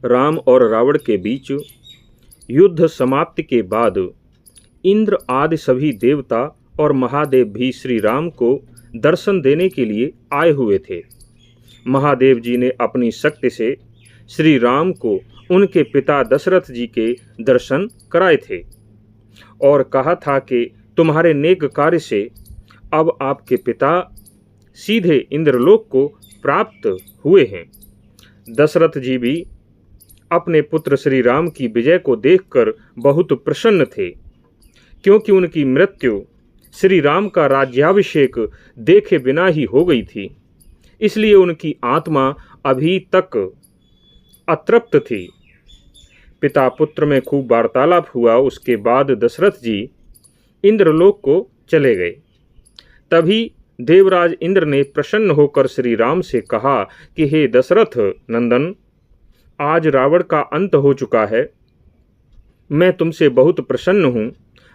राम और रावण के बीच युद्ध समाप्ति के बाद इंद्र आदि सभी देवता और महादेव भी श्री राम को दर्शन देने के लिए आए हुए थे। महादेव जी ने अपनी शक्ति से श्री राम को उनके पिता दशरथ जी के दर्शन कराए थे और कहा था कि तुम्हारे नेक कार्य से अब आपके पिता सीधे इंद्रलोक को प्राप्त हुए हैं। दशरथ जी भी अपने पुत्र श्री राम की विजय को देखकर बहुत प्रसन्न थे, क्योंकि उनकी मृत्यु श्री राम का राज्याभिषेक देखे बिना ही हो गई थी। इसलिए उनकी आत्मा अभी तक अतृप्त थी। पिता पुत्र में खूब वार्तालाप हुआ। उसके बाद दशरथ जी इंद्रलोक को चले गए। तभी देवराज इंद्र ने प्रसन्न होकर श्री राम से कहा कि हे दशरथ नंदन, आज रावण का अंत हो चुका है। मैं तुमसे बहुत प्रसन्न हूँ।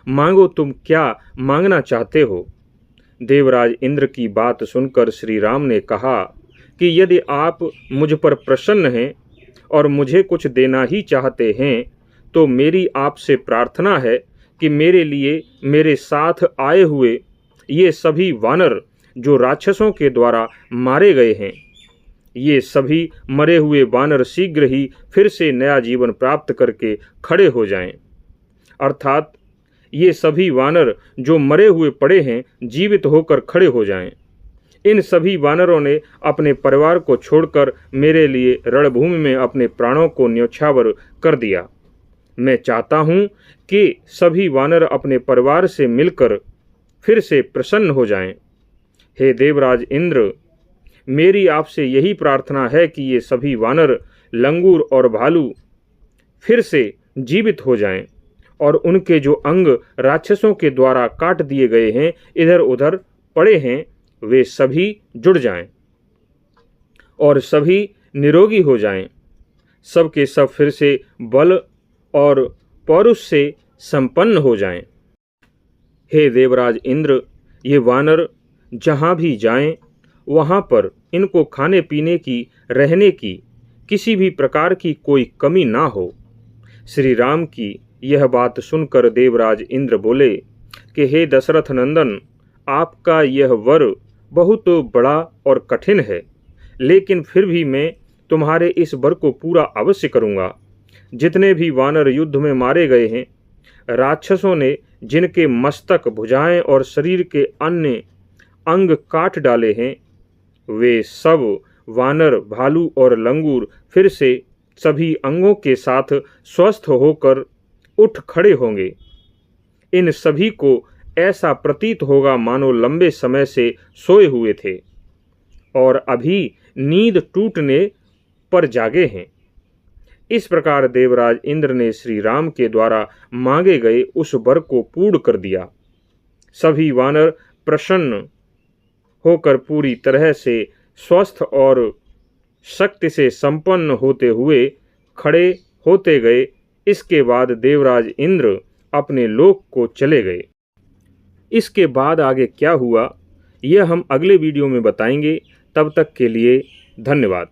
मांगो, तुम क्या मांगना चाहते हो। देवराज इंद्र की बात सुनकर श्री राम ने कहा कि यदि आप मुझ पर प्रसन्न हैं और मुझे कुछ देना ही चाहते हैं तो मेरी आपसे प्रार्थना है कि मेरे लिए मेरे साथ आए हुए ये सभी वानर जो राक्षसों के द्वारा मारे गए हैं, ये सभी मरे हुए वानर शीघ्र ही फिर से नया जीवन प्राप्त करके खड़े हो जाएं। अर्थात ये सभी वानर जो मरे हुए पड़े हैं जीवित होकर खड़े हो जाएं। इन सभी वानरों ने अपने परिवार को छोड़कर मेरे लिए रणभूमि में अपने प्राणों को न्योछावर कर दिया। मैं चाहता हूँ कि सभी वानर अपने परिवार से मिलकर फिर से प्रसन्न हो जाएं। हे देवराज इंद्र, मेरी आपसे यही प्रार्थना है कि ये सभी वानर, लंगूर और भालू फिर से जीवित हो जाएं और उनके जो अंग राक्षसों के द्वारा काट दिए गए हैं, इधर उधर पड़े हैं, वे सभी जुड़ जाएं और सभी निरोगी हो जाएं। सब के सब फिर से बल और पौरुष से संपन्न हो जाएं। हे देवराज इंद्र, ये वानर जहाँ भी जाएं वहाँ पर इनको खाने पीने की, रहने की किसी भी प्रकार की कोई कमी ना हो। श्री राम की यह बात सुनकर देवराज इंद्र बोले कि हे दशरथ नंदन, आपका यह वर बहुत बड़ा और कठिन है, लेकिन फिर भी मैं तुम्हारे इस वर को पूरा अवश्य करूँगा। जितने भी वानर युद्ध में मारे गए हैं, राक्षसों ने जिनके मस्तक, भुजाएं और शरीर के अन्य अंग काट डाले हैं, वे सब वानर, भालू और लंगूर फिर से सभी अंगों के साथ स्वस्थ होकर उठ खड़े होंगे। इन सभी को ऐसा प्रतीत होगा मानो लंबे समय से सोए हुए थे और अभी नींद टूटने पर जागे हैं। इस प्रकार देवराज इंद्र ने श्री राम के द्वारा मांगे गए उस वर को पूर्ण कर दिया। सभी वानर प्रसन्न होकर पूरी तरह से स्वस्थ और शक्ति से संपन्न होते हुए खड़े होते गए। इसके बाद देवराज इंद्र अपने लोक को चले गए। इसके बाद आगे क्या हुआ, यह हम अगले वीडियो में बताएंगे। तब तक के लिए धन्यवाद।